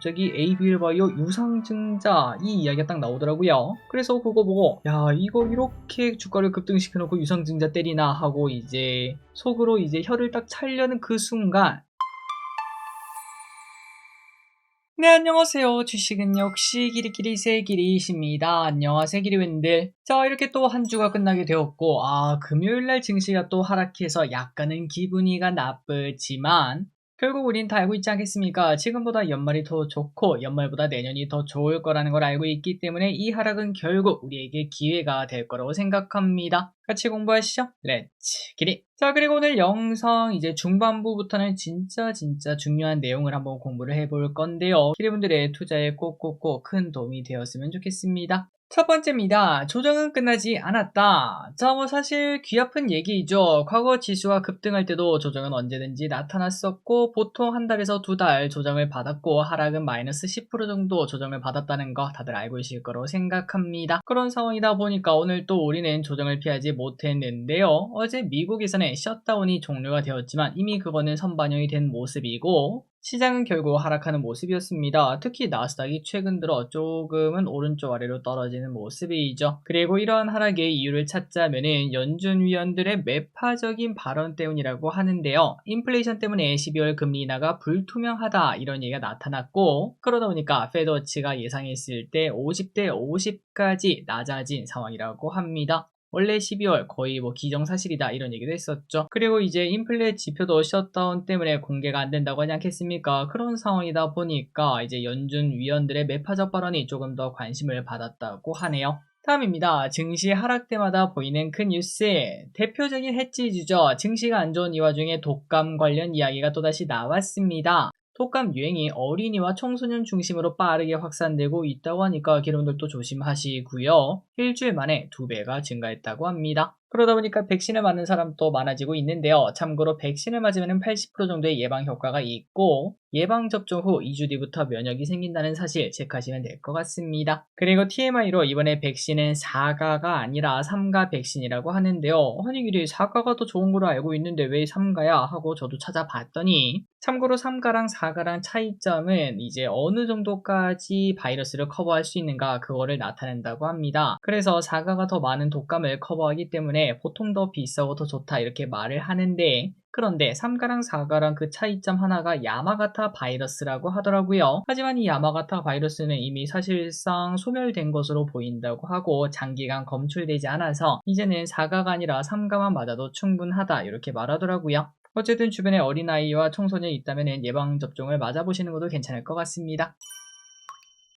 갑자기 에이빌바이오 유상증자 이 이야기가 딱 나오더라고요. 그래서 그거 보고 야 이거 이렇게 주가를 급등시켜놓고 유상증자 때리나 하고 이제 속으로 이제 혀를 딱 차려는 그 순간 네, 안녕하세요. 주식은 역시 기리기리 새기리십니다. 안녕하세요, 기리wen들. 자, 이렇게 또 한 주가 끝나게 되었고, 금요일날 증시가 또 하락해서 약간은 기분이가 나쁘지만, 결국 우린 다 알고 있지 않겠습니까? 지금보다 연말이 더 좋고, 연말보다 내년이 더 좋을 거라는 걸 알고 있기 때문에 이 하락은 결국 우리에게 기회가 될 거라고 생각합니다. 같이 공부하시죠. 렛츠 기리. 자, 그리고 오늘 영상 이제 중반부부터는 진짜 중요한 내용을 한번 공부를 해볼 건데요. 기리분들의 투자에 꼭꼭꼭 큰 도움이 되었으면 좋겠습니다. 첫 번째입니다. 조정은 끝나지 않았다. 자, 사실 귀 아픈 얘기이죠. 과거 지수가 급등할 때도 조정은 언제든지 나타났었고 보통 한 달에서 두 달 조정을 받았고 하락은 마이너스 10% 정도 조정을 받았다는 거 다들 알고 계실 거로 생각합니다. 그런 상황이다 보니까 오늘 또 우리는 조정을 피하지 못했는데요. 어제 미국에서는 셧다운이 종료가 되었지만 이미 그거는 선반영이 된 모습이고 시장은 결국 하락하는 모습이었습니다. 특히 나스닥이 최근 들어 조금은 오른쪽 아래로 떨어지는 모습이죠. 그리고 이러한 하락의 이유를 찾자면은 연준 위원들의 매파적인 발언 때문이라고 하는데요. 인플레이션 때문에 12월 금리 인하가 불투명하다 이런 얘기가 나타났고 그러다 보니까 페드워치가 예상했을 때 50대 50까지 낮아진 상황이라고 합니다. 원래 12월 거의 기정사실이다 이런 얘기도 했었죠. 그리고 이제 인플레 지표도 셧다운 때문에 공개가 안 된다고 하지 않겠습니까? 그런 상황이다 보니까 이제 연준 위원들의 매파적 발언이 조금 더 관심을 받았다고 하네요. 다음입니다. 증시 하락 때마다 보이는 큰 뉴스. 대표적인 해지주죠. 증시가 안 좋은 이 와중에 독감 관련 이야기가 또다시 나왔습니다. 독감 유행이 어린이와 청소년 중심으로 빠르게 확산되고 있다고 하니까 여러분들도 조심하시고요. 일주일 만에 2배가 증가했다고 합니다. 그러다 보니까 백신을 맞는 사람도 많아지고 있는데요. 참고로 백신을 맞으면 80% 정도의 예방 효과가 있고 예방접종 후 2주 뒤부터 면역이 생긴다는 사실 체크하시면 될 것 같습니다. 그리고 TMI로 이번에 백신은 4가가 아니라 3가 백신이라고 하는데요. 아니 이게 4가가 더 좋은 걸로 알고 있는데 왜 3가야 하고 저도 찾아봤더니 참고로 3가랑 4가랑 차이점은 이제 어느 정도까지 바이러스를 커버할 수 있는가 그거를 나타낸다고 합니다. 그래서 4가가 더 많은 독감을 커버하기 때문에 보통 더 비싸고 더 좋다 이렇게 말을 하는데 그런데 3가랑 4가랑 그 차이점 하나가 야마가타 바이러스라고 하더라고요. 하지만 이 야마가타 바이러스는 이미 사실상 소멸된 것으로 보인다고 하고 장기간 검출되지 않아서 이제는 4가가 아니라 3가만 맞아도 충분하다 이렇게 말하더라고요. 어쨌든 주변에 어린아이와 청소년이 있다면 예방접종을 맞아보시는 것도 괜찮을 것 같습니다.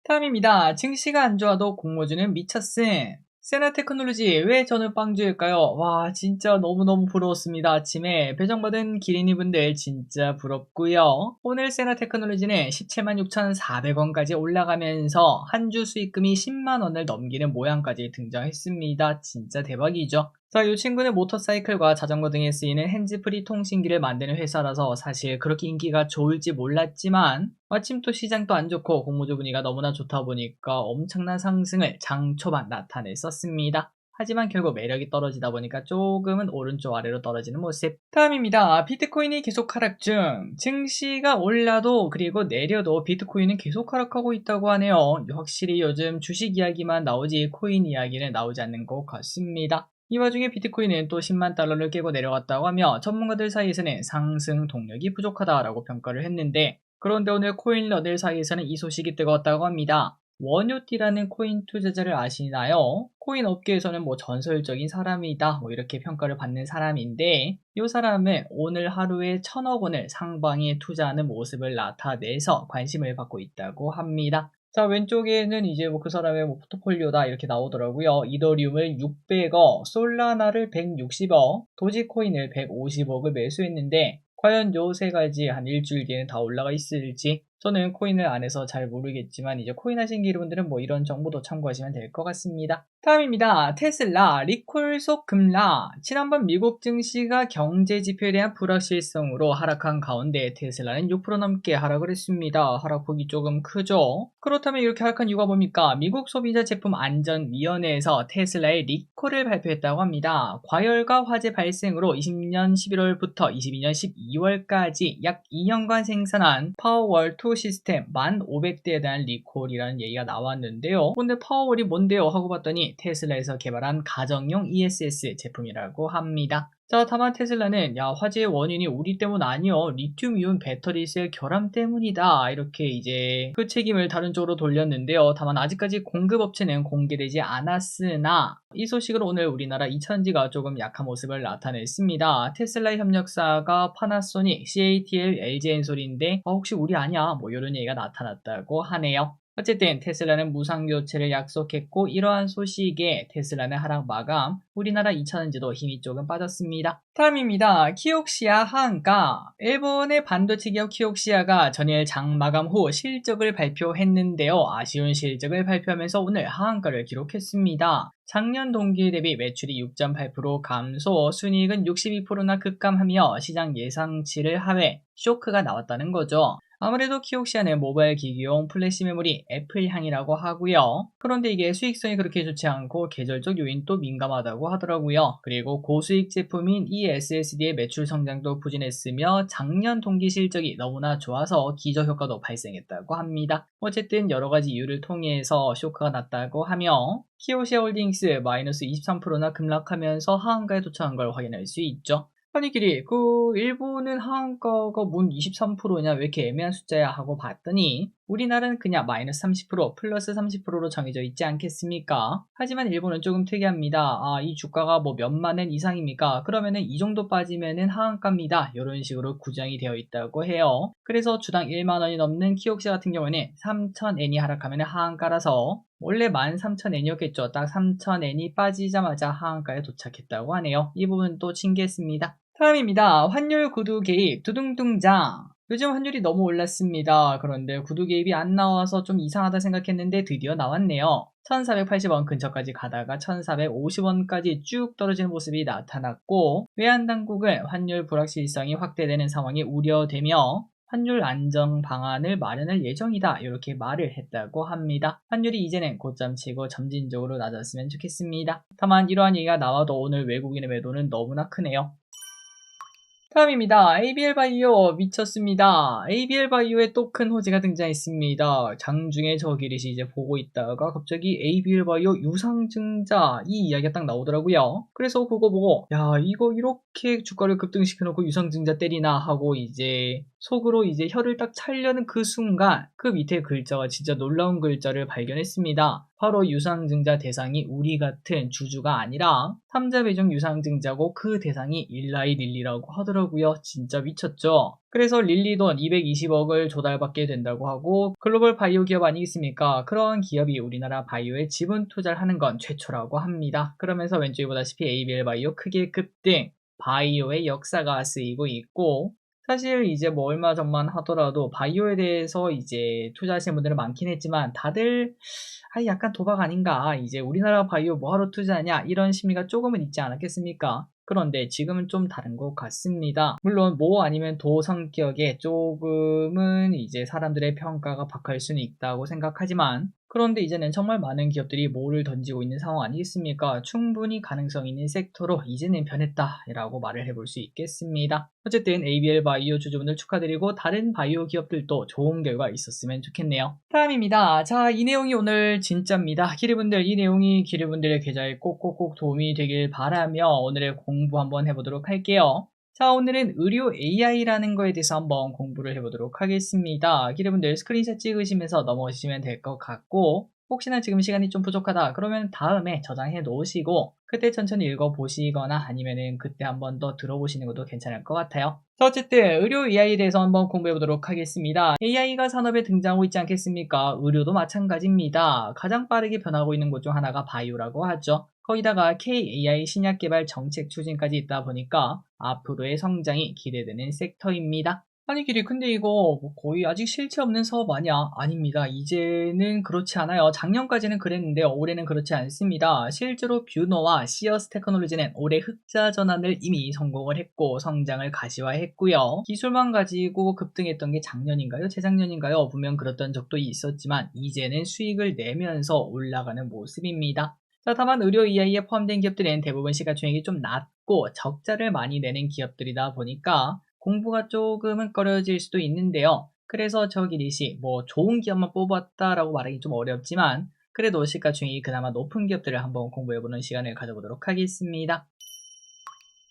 다음입니다. 증시가 안 좋아도 공모주는 미쳤음. 세나테크놀로지 왜 저는 빵주일까요? 와 진짜 너무너무 부러웠습니다. 아침에 배정받은 기린이분들 진짜 부럽고요. 오늘 세나테크놀로지는 176,400원까지 올라가면서 한 주 수익금이 10만원을 넘기는 모양까지 등장했습니다. 진짜 대박이죠. 자, 이 친구는 모터사이클과 자전거 등에 쓰이는 핸즈프리 통신기를 만드는 회사라서 사실 그렇게 인기가 좋을지 몰랐지만 마침 또 시장도 안 좋고 공모주 분위기가 너무나 좋다 보니까 엄청난 상승을 장 초반 나타냈었습니다. 하지만 결국 매력이 떨어지다 보니까 조금은 오른쪽 아래로 떨어지는 모습. 다음입니다. 비트코인이 계속 하락 중. 증시가 올라도 그리고 내려도 비트코인은 계속 하락하고 있다고 하네요. 확실히 요즘 주식 이야기만 나오지 코인 이야기는 나오지 않는 것 같습니다. 이 와중에 비트코인은 또 10만 달러를 깨고 내려갔다고 하며 전문가들 사이에서는 상승 동력이 부족하다라고 평가를 했는데 그런데 오늘 코인러들 사이에서는 이 소식이 뜨거웠다고 합니다. 원효띠라는 코인 투자자를 아시나요? 코인 업계에서는 전설적인 사람이다 이렇게 평가를 받는 사람인데 이 사람은 오늘 하루에 1,000억 원을 상방에 투자하는 모습을 나타내서 관심을 받고 있다고 합니다. 자 왼쪽에는 이제 그 사람의 포트폴리오다 이렇게 나오더라고요. 이더리움을 600억, 솔라나를 160억, 도지코인을 150억을 매수했는데 과연 요 세 가지 한 일주일 뒤에는 다 올라가 있을지 저는 코인을 안 해서 잘 모르겠지만 이제 코인 하신 여러분들은 이런 정보도 참고하시면 될 것 같습니다. 다음입니다. 테슬라 리콜 속 급락. 지난번 미국 증시가 경제 지표에 대한 불확실성으로 하락한 가운데 테슬라는 6% 넘게 하락을 했습니다. 하락폭이 조금 크죠. 그렇다면 이렇게 하락한 이유가 뭡니까? 미국 소비자 제품 안전위원회에서 테슬라의 리콜을 발표했다고 합니다. 과열과 화재 발생으로 20년 11월부터 22년 12월까지 약 2년간 생산한 파워월2 시스템 1,500대에 대한 리콜이라는 얘기가 나왔는데요. 근데 파워월이 뭔데요? 하고 봤더니 테슬라에서 개발한 가정용 ESS 제품이라고 합니다. 자, 다만 테슬라는 화재의 원인이 우리 때문 아니요, 리튬이온 배터리셀 결함 때문이다, 이렇게 이제 그 책임을 다른 쪽으로 돌렸는데요. 다만 아직까지 공급업체는 공개되지 않았으나 이 소식으로 오늘 우리나라 2차전지가 조금 약한 모습을 나타냈습니다. 테슬라 협력사가 파나소닉, CATL, LG엔솔인데 혹시 우리 아니야? 뭐 이런 얘기가 나타났다고 하네요. 어쨌든 테슬라는 무상 교체를 약속했고 이러한 소식에 테슬라는 하락 마감, 우리나라 2차전지도 힘이 조금 빠졌습니다. 다음입니다. 키옥시아 하한가. 일본의 반도체 기업 키옥시아가 전일 장 마감 후 실적을 발표했는데요. 아쉬운 실적을 발표하면서 오늘 하한가를 기록했습니다. 작년 동기 대비 매출이 6.8% 감소, 순이익은 62%나 급감하며 시장 예상치를 하회, 쇼크가 나왔다는 거죠. 아무래도 키옥시아는 모바일 기기용 플래시 메모리 애플향이라고 하고요. 그런데 이게 수익성이 그렇게 좋지 않고 계절적 요인도 민감하다고 하더라고요. 그리고 고수익 제품인 이 SSD의 매출 성장도 부진했으며 작년 동기 실적이 너무나 좋아서 기저효과도 발생했다고 합니다. 어쨌든 여러가지 이유를 통해서 쇼크가 났다고 하며 키오시아 홀딩스 마이너스 23%나 급락하면서 하한가에 도착한 걸 확인할 수 있죠. 아니 길이 일본은 하한가가 뭔 23%냐, 왜 이렇게 애매한 숫자야 하고 봤더니 우리나라는 그냥 마이너스 30% 플러스 30%로 정해져 있지 않겠습니까? 하지만 일본은 조금 특이합니다. 이 주가가 뭐 몇만 엔 이상입니까? 그러면은 이 정도 빠지면은 하한가입니다, 이런 식으로 구장이 되어 있다고 해요. 그래서 주당 1만 원이 넘는 키옥시아 같은 경우에는 3,000엔이 하락하면 하한가라서 원래 13,000엔이었겠죠. 딱 3,000엔이 빠지자마자 하한가에 도착했다고 하네요. 이 부분도 신기했습니다. 다음입니다. 환율 구두 개입 두둥둥장. 요즘 환율이 너무 올랐습니다. 그런데 구두 개입이 안 나와서 좀 이상하다 생각했는데 드디어 나왔네요. 1480원 근처까지 가다가 1450원까지 쭉 떨어지는 모습이 나타났고, 외환당국은 환율 불확실성이 확대되는 상황이 우려되며 환율 안정 방안을 마련할 예정이다, 이렇게 말을 했다고 합니다. 환율이 이제는 고점 치고 점진적으로 낮았으면 좋겠습니다. 다만 이러한 얘기가 나와도 오늘 외국인의 매도는 너무나 크네요. 다음입니다. ABL바이오 미쳤습니다. ABL바이오에 또 큰 호재가 등장했습니다. 장중에 저 기릿이 이제 보고 있다가 갑자기 ABL바이오 유상증자 이 이야기가 딱 나오더라고요. 그래서 그거 보고 이거 이렇게 주가를 급등시켜놓고 유상증자 때리나 하고 이제 속으로 이제 혀를 딱 차려는 그 순간 그 밑에 글자가 진짜 놀라운 글자를 발견했습니다. 바로 유상증자 대상이 우리 같은 주주가 아니라 삼자배정 유상증자고 그 대상이 일라이 릴리라고 하더라고요. 진짜 미쳤죠? 그래서 릴리돈 220억을 조달받게 된다고 하고, 글로벌 바이오 기업 아니겠습니까? 그런 기업이 우리나라 바이오에 지분 투자를 하는 건 최초라고 합니다. 그러면서 왼쪽에 보다시피 ABL 바이오 크게 급등, 바이오의 역사가 쓰이고 있고, 사실 이제 뭐 얼마 전만 하더라도 바이오에 대해서 이제 투자하시는 분들은 많긴 했지만 다들 약간 도박 아닌가, 이제 우리나라 바이오 뭐하러 투자하냐, 이런 심리가 조금은 있지 않았겠습니까? 그런데 지금은 좀 다른 것 같습니다. 물론 뭐 아니면 도 성격에 조금은 이제 사람들의 평가가 박할 수는 있다고 생각하지만, 그런데 이제는 정말 많은 기업들이 뭐를 던지고 있는 상황 아니겠습니까? 충분히 가능성 있는 섹터로 이제는 변했다라고 말을 해볼 수 있겠습니다. 어쨌든 ABL 바이오 주주분들 축하드리고 다른 바이오 기업들도 좋은 결과 있었으면 좋겠네요. 다음입니다. 자, 이 내용이 오늘 진짜입니다. 기리분들, 이 내용이 기리분들의 계좌에 꼭꼭꼭 도움이 되길 바라며 오늘의 공부 한번 해보도록 할게요. 자, 오늘은 의료 AI라는 거에 대해서 한번 공부를 해보도록 하겠습니다. 기대분들 스크린샷 찍으시면서 넘어오시면 될 것 같고, 혹시나 지금 시간이 좀 부족하다 그러면 다음에 저장해 놓으시고 그때 천천히 읽어보시거나 아니면은 그때 한번 더 들어보시는 것도 괜찮을 것 같아요. 자, 어쨌든 의료 AI에 대해서 한번 공부해 보도록 하겠습니다. AI가 산업에 등장하고 있지 않겠습니까? 의료도 마찬가지입니다. 가장 빠르게 변하고 있는 것 중 하나가 바이오라고 하죠. 거기다가 KAI 신약 개발 정책 추진까지 있다 보니까 앞으로의 성장이 기대되는 섹터입니다. 아니 길이 근데 이거 뭐 거의 아직 실체 없는 사업 아니야? 아닙니다. 이제는 그렇지 않아요. 작년까지는 그랬는데 올해는 그렇지 않습니다. 실제로 뷰노와 시어스 테크놀로지는 올해 흑자 전환을 이미 성공을 했고 성장을 가시화했고요. 기술만 가지고 급등했던 게 작년인가요? 재작년인가요? 분명 그랬던 적도 있었지만 이제는 수익을 내면서 올라가는 모습입니다. 자, 다만 의료 EI에 포함된 기업들은 대부분 시가총액이 좀 낮고 적자를 많이 내는 기업들이다 보니까 공부가 조금은 꺼려질 수도 있는데요. 그래서 저 기릿이 뭐 좋은 기업만 뽑았다라고 말하기 좀 어렵지만 그래도 시가총액이 그나마 높은 기업들을 한번 공부해보는 시간을 가져보도록 하겠습니다.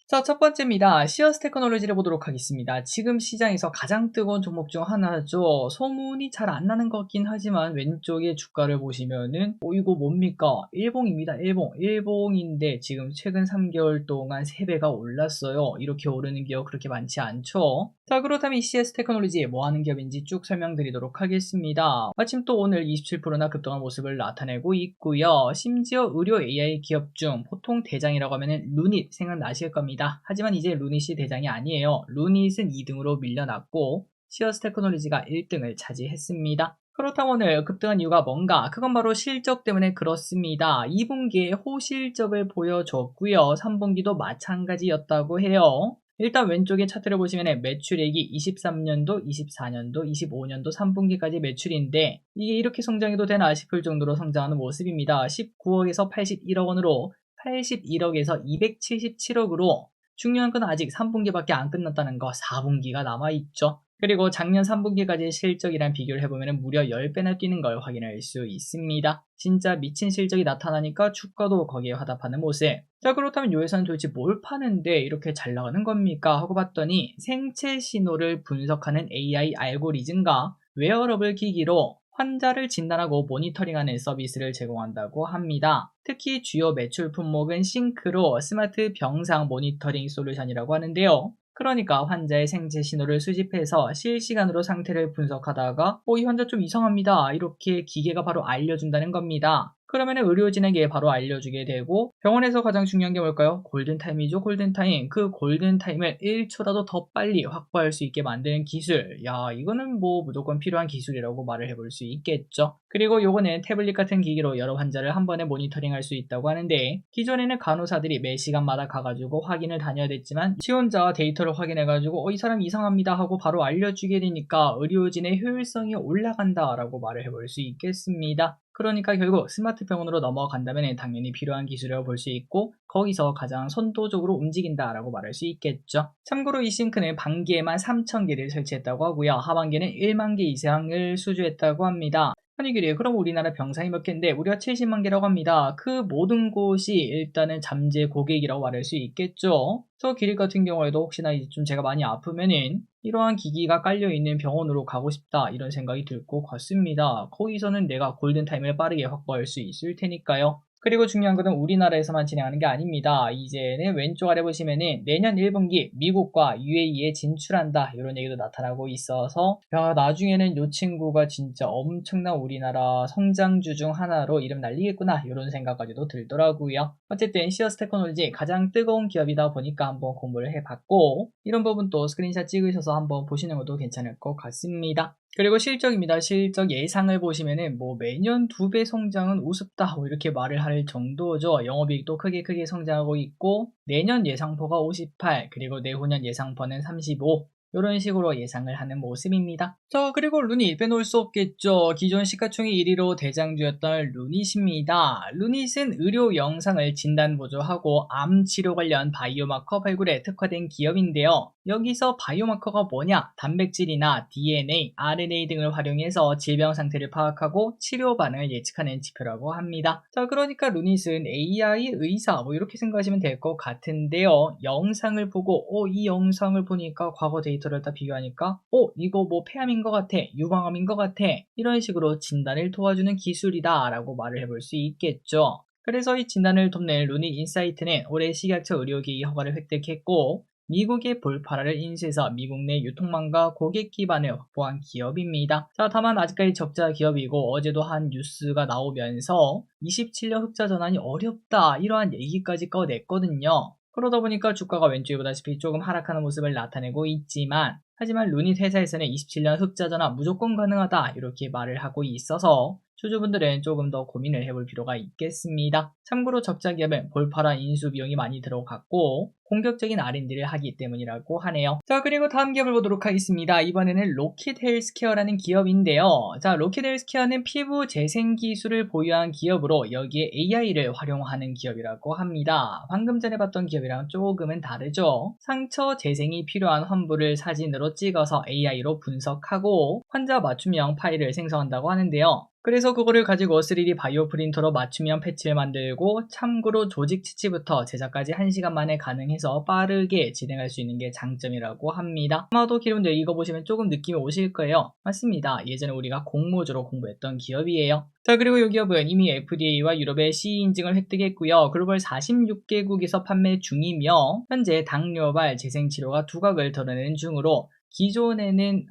자, 첫 번째입니다. 시어스 테크놀로지를 보도록 하겠습니다. 지금 시장에서 가장 뜨거운 종목 중 하나죠. 소문이 잘 안 나는 것 같긴 하지만 왼쪽에 주가를 보시면은 이거 뭡니까? 일봉입니다. 일봉인데 지금 최근 3개월 동안 3배가 올랐어요. 이렇게 오르는 기업 그렇게 많지 않죠. 자, 그렇다면 이 CS 테크놀로지 뭐 하는 기업인지 쭉 설명드리도록 하겠습니다. 마침 또 오늘 27%나 급등한 모습을 나타내고 있고요. 심지어 의료 AI 기업 중 보통 대장이라고 하면은 루닛 생각나실 겁니다. 하지만 이제 루닛이 대장이 아니에요. 루닛은 2등으로 밀려났고 시어스 테크놀로지가 1등을 차지했습니다. 그렇다면 오늘 급등한 이유가 뭔가? 그건 바로 실적 때문에 그렇습니다. 2분기에 호실적을 보여줬고요. 3분기도 마찬가지였다고 해요. 일단 왼쪽에 차트를 보시면 매출액이 23년도, 24년도, 25년도 3분기까지 매출인데 이게 이렇게 성장해도 되나 싶을 정도로 성장하는 모습입니다. 19억에서 81억 원으로 81억에서 277억으로 중요한 건 아직 3분기밖에 안 끝났다는 거 4분기가 남아있죠. 그리고 작년 3분기까지의 실적이랑 비교를 해보면 무려 10배나 뛰는 걸 확인할 수 있습니다. 진짜 미친 실적이 나타나니까 주가도 거기에 화답하는 모습. 자, 그렇다면 요 회사는 도대체 뭘 파는데 이렇게 잘 나가는 겁니까? 하고 봤더니 생체 신호를 분석하는 AI 알고리즘과 웨어러블 기기로 환자를 진단하고 모니터링하는 서비스를 제공한다고 합니다. 특히 주요 매출 품목은 싱크로 스마트 병상 모니터링 솔루션이라고 하는데요. 그러니까 환자의 생체 신호를 수집해서 실시간으로 상태를 분석하다가 이 환자 좀 이상합니다. 이렇게 기계가 바로 알려준다는 겁니다. 그러면 의료진에게 바로 알려주게 되고 병원에서 가장 중요한 게 뭘까요? 골든타임이죠. 골든타임. 그 골든타임을 1초라도 더 빨리 확보할 수 있게 만드는 기술. 야, 이거는 뭐 무조건 필요한 기술이라고 말을 해볼 수 있겠죠. 그리고 요거는 태블릿 같은 기기로 여러 환자를 한 번에 모니터링할 수 있다고 하는데 기존에는 간호사들이 매 시간마다 가가지고 확인을 다녀야 됐지만 지원자 데이터를 확인해가지고 이 사람 이상합니다 하고 바로 알려주게 되니까 의료진의 효율성이 올라간다라고 말을 해볼 수 있겠습니다. 그러니까 결국 스마트 병원으로 넘어간다면 당연히 필요한 기술이라고 볼 수 있고 거기서 가장 선도적으로 움직인다라고 말할 수 있겠죠. 참고로 이 싱크는 반기에만 3,000개를 설치했다고 하고요. 하반기에는 1만 개 이상을 수주했다고 합니다. 아니 그래요. 그럼 우리나라 병상이 몇 개인데 우리가 70만 개라고 합니다. 그 모든 곳이 일단은 잠재 고객이라고 말할 수 있겠죠. 저 기립 같은 경우에도 혹시나 이제 좀 제가 많이 아프면은 이러한 기기가 깔려있는 병원으로 가고 싶다 이런 생각이 들 것 같습니다. 거기서는 내가 골든타임을 빠르게 확보할 수 있을 테니까요. 그리고 중요한 것은 우리나라에서만 진행하는 게 아닙니다. 이제는 왼쪽 아래 보시면은 내년 1분기 미국과 UAE에 진출한다 이런 얘기도 나타나고 있어서 야, 나중에는 이 친구가 진짜 엄청난 우리나라 성장주 중 하나로 이름 날리겠구나 이런 생각까지도 들더라고요. 어쨌든 시어스 테크놀로지 가장 뜨거운 기업이다 보니까 한번 공부를 해봤고 이런 부분도 스크린샷 찍으셔서 한번 보시는 것도 괜찮을 것 같습니다. 그리고 실적입니다. 실적 예상을 보시면은 뭐 매년 2배 성장은 우습다 뭐 이렇게 말을 할 정도죠. 영업이익도 크게 성장하고 있고 내년 예상포가 58 그리고 내후년 예상포는 35 이런 식으로 예상을 하는 모습입니다. 자, 그리고 루닛 빼놓을 수 없겠죠. 기존 시가총액 1위로 대장주였던 루닛입니다. 루닛은 의료 영상을 진단 보조하고 암 치료 관련 바이오마커 발굴에 특화된 기업인데요. 여기서 바이오마커가 뭐냐? 단백질이나 DNA, RNA 등을 활용해서 질병 상태를 파악하고 치료 반응을 예측하는 지표라고 합니다. 자, 그러니까 루닛은 AI 의사 뭐 이렇게 생각하시면 될 것 같은데요. 영상을 보고 이 영상을 보니까 과거 데이터를 다 비교하니까 이거 뭐 폐암인 것 같아, 유방암인 것 같아 이런 식으로 진단을 도와주는 기술이다 라고 말을 해볼 수 있겠죠. 그래서 이 진단을 돕는 루닛 인사이트는 올해 식약처 의료기기 허가를 획득했고 미국의 볼파라를 인수해서 미국 내 유통망과 고객 기반을 확보한 기업입니다. 자, 다만 아직까지 적자 기업이고 어제도 한 뉴스가 나오면서 27년 흑자 전환이 어렵다 이러한 얘기까지 꺼냈거든요. 그러다 보니까 주가가 왼쪽에 보다시피 조금 하락하는 모습을 나타내고 있지만 하지만 루닛 회사에서는 27년 흑자 전환 무조건 가능하다 이렇게 말을 하고 있어서 주주분들은 조금 더 고민을 해볼 필요가 있겠습니다. 참고로 적자 기업은 볼파란 인수 비용이 많이 들어갔고 공격적인 R&D를 하기 때문이라고 하네요. 자, 그리고 다음 기업을 보도록 하겠습니다. 이번에는 로킷 헬스케어라는 기업인데요. 자, 로킷 헬스케어는 피부 재생 기술을 보유한 기업으로 여기에 AI를 활용하는 기업이라고 합니다. 방금 전에 봤던 기업이랑 조금은 다르죠. 상처 재생이 필요한 환부를 사진으로 찍어서 AI로 분석하고 환자 맞춤형 파일을 생성한다고 하는데요. 그래서 그거를 가지고 3D 바이오 프린터로 맞춤형 패치를 만들고 참고로 조직 치치부터 제작까지 1시간 만에 가능해서 빠르게 진행할 수 있는 게 장점이라고 합니다. 아마도 기름들 이거 보시면 조금 느낌이 오실 거예요. 맞습니다. 예전에 우리가 공모주로 공부했던 기업이에요. 자, 그리고 이 기업은 이미 FDA와 유럽의 CE 인증을 획득했고요. 글로벌 46개국에서 판매 중이며 현재 당뇨발 재생치료가 두각을 드러내는 중으로 기존에는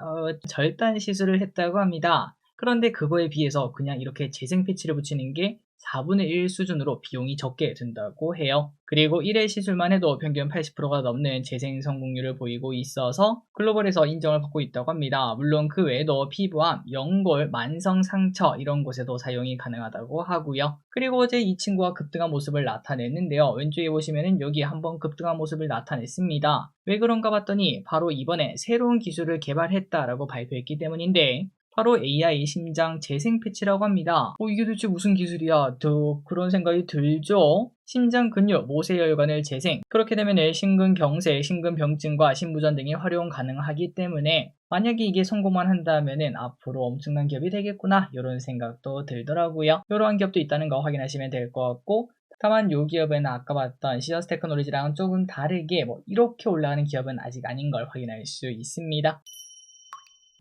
절단 시술을 했다고 합니다. 그런데 그거에 비해서 그냥 이렇게 재생 패치를 붙이는 게 4분의 1 수준으로 비용이 적게 든다고 해요. 그리고 1회 시술만 해도 평균 80%가 넘는 재생 성공률을 보이고 있어서 글로벌에서 인정을 받고 있다고 합니다. 물론 그 외에도 피부암, 연골, 만성 상처 이런 곳에도 사용이 가능하다고 하고요. 그리고 어제 이 친구가 급등한 모습을 나타냈는데요. 왼쪽에 보시면은 여기 한번 급등한 모습을 나타냈습니다. 왜 그런가 봤더니 바로 이번에 새로운 기술을 개발했다라고 발표했기 때문인데 바로 AI 심장 재생 패치라고 합니다. 이게 도대체 무슨 기술이야? 그런 생각이 들죠? 심장 근육, 모세혈관을 재생. 그렇게 되면 심근경색, 심근병증과 심부전 등이 활용 가능하기 때문에 만약에 이게 성공만 한다면은 앞으로 엄청난 기업이 되겠구나 이런 생각도 들더라고요. 이러한 기업도 있다는 거 확인하시면 될 것 같고 다만 이 기업은 아까 봤던 시어스 테크놀로지랑 조금 다르게 이렇게 올라가는 기업은 아직 아닌 걸 확인할 수 있습니다.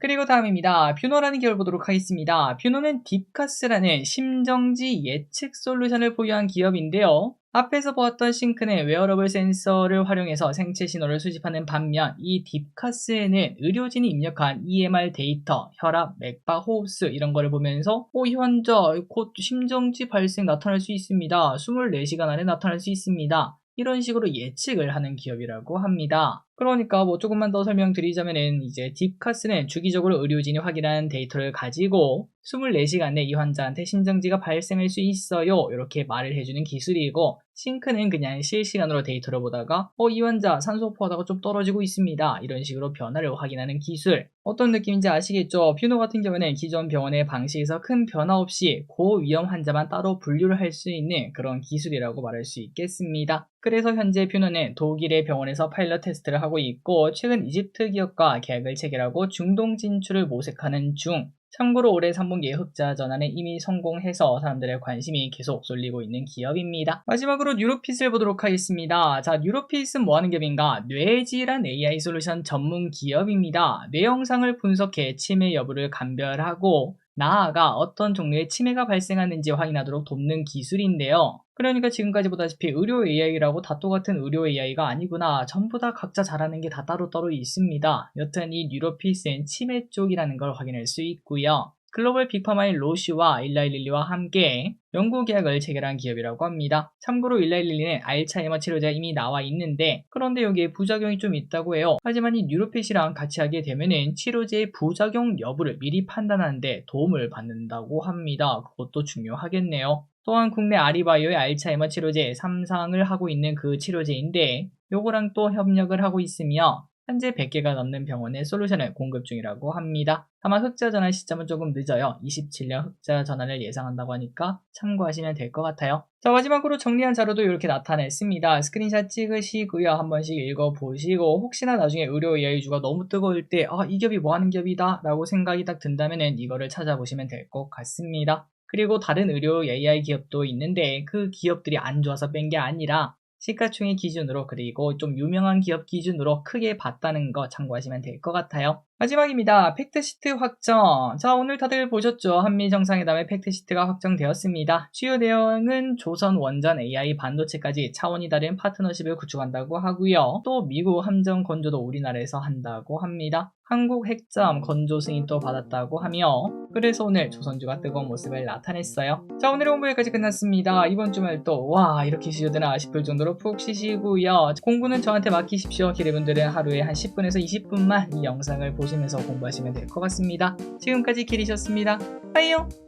그리고 다음입니다. 뷰노라는 기업을 보도록 하겠습니다. 뷰노는 딥카스라는 심정지 예측 솔루션을 보유한 기업인데요. 앞에서 보았던 싱크는 웨어러블 센서를 활용해서 생체 신호를 수집하는 반면 이 딥카스에는 의료진이 입력한 EMR 데이터, 혈압, 맥박, 호흡수 이런 거를 보면서 이 환자 곧 심정지 발생 나타날 수 있습니다. 24시간 안에 나타날 수 있습니다. 이런 식으로 예측을 하는 기업이라고 합니다. 그러니까 조금만 더 설명드리자면은 이제 딥카스는 주기적으로 의료진이 확인한 데이터를 가지고 24시간 내 이 환자한테 심정지가 발생할 수 있어요 이렇게 말을 해주는 기술이고 싱크는 그냥 실시간으로 데이터를 보다가 이 환자 산소 포화도가 좀 떨어지고 있습니다 이런 식으로 변화를 확인하는 기술. 어떤 느낌인지 아시겠죠? 뷰노 같은 경우는 기존 병원의 방식에서 큰 변화 없이 고위험 환자만 따로 분류를 할 수 있는 그런 기술이라고 말할 수 있겠습니다. 그래서 현재 뷰노는 독일의 병원에서 파일럿 테스트를 하고 있고 최근 이집트 기업과 계약을 체결하고 중동 진출을 모색하는 중. 참고로 올해 3분기에 흑자 전환에 이미 성공해서 사람들의 관심이 계속 쏠리고 있는 기업입니다. 마지막으로 뉴로핏을 보도록 하겠습니다. 자, 뉴로핏은 뭐하는 기업인가? 뇌질환 AI 솔루션 전문 기업입니다. 뇌 영상을 분석해 치매 여부를 감별하고 나아가 어떤 종류의 치매가 발생하는지 확인하도록 돕는 기술인데요. 그러니까 지금까지 보다시피 의료 AI라고 다 똑같은 의료 AI가 아니구나. 전부 다 각자 잘하는 게 다 따로따로 있습니다. 여튼 이 뉴로핏은 치매 쪽이라는 걸 확인할 수 있고요. 글로벌 빅파마인 로슈와 일라이릴리와 함께 연구 계약을 체결한 기업이라고 합니다. 참고로 일라이릴리는 알츠하이머 치료제가 이미 나와 있는데 그런데 여기에 부작용이 좀 있다고 해요. 하지만 이 뉴로핏이랑 같이 하게 되면은 치료제의 부작용 여부를 미리 판단하는데 도움을 받는다고 합니다. 그것도 중요하겠네요. 또한 국내 아리바이오의 알츠하이머 치료제 3상을 하고 있는 그 치료제인데 요거랑 또 협력을 하고 있으며 현재 100개가 넘는 병원에 솔루션을 공급 중이라고 합니다. 다만 흑자 전환 시점은 조금 늦어요. 27년 흑자 전환을 예상한다고 하니까 참고하시면 될 것 같아요. 자, 마지막으로 정리한 자료도 이렇게 나타냈습니다. 스크린샷 찍으시고요. 한 번씩 읽어보시고 혹시나 나중에 의료 AI주가 너무 뜨거울 때 이 기업이 뭐하는 기업이다 라고 생각이 딱 든다면 이거를 찾아보시면 될 것 같습니다. 그리고 다른 의료 AI 기업도 있는데 그 기업들이 안 좋아서 뺀 게 아니라 시가총액 기준으로 그리고 좀 유명한 기업 기준으로 크게 봤다는 거 참고하시면 될 것 같아요. 마지막입니다. 팩트시트 확정. 자, 오늘 다들 보셨죠? 한미 정상회담의 팩트시트가 확정되었습니다. 주요 내용은 조선 원전 AI 반도체까지 차원이 다른 파트너십을 구축한다고 하고요. 또 미국 함정 건조도 우리나라에서 한다고 합니다. 한국 핵잠 건조 승인 또 받았다고 하며, 그래서 오늘 조선주가 뜨거운 모습을 나타냈어요. 자, 오늘의 공부 여기까지 끝났습니다. 이번 주말도 와 이렇게 쉬어드나 싶을 정도로 푹 쉬시고요. 공부는 저한테 맡기십시오. 기대분들은 하루에 한 10분에서 20분만 이 영상을 보시면서 공부하시면 될 것 같습니다. 지금까지 길이셨습니다. 빠이요.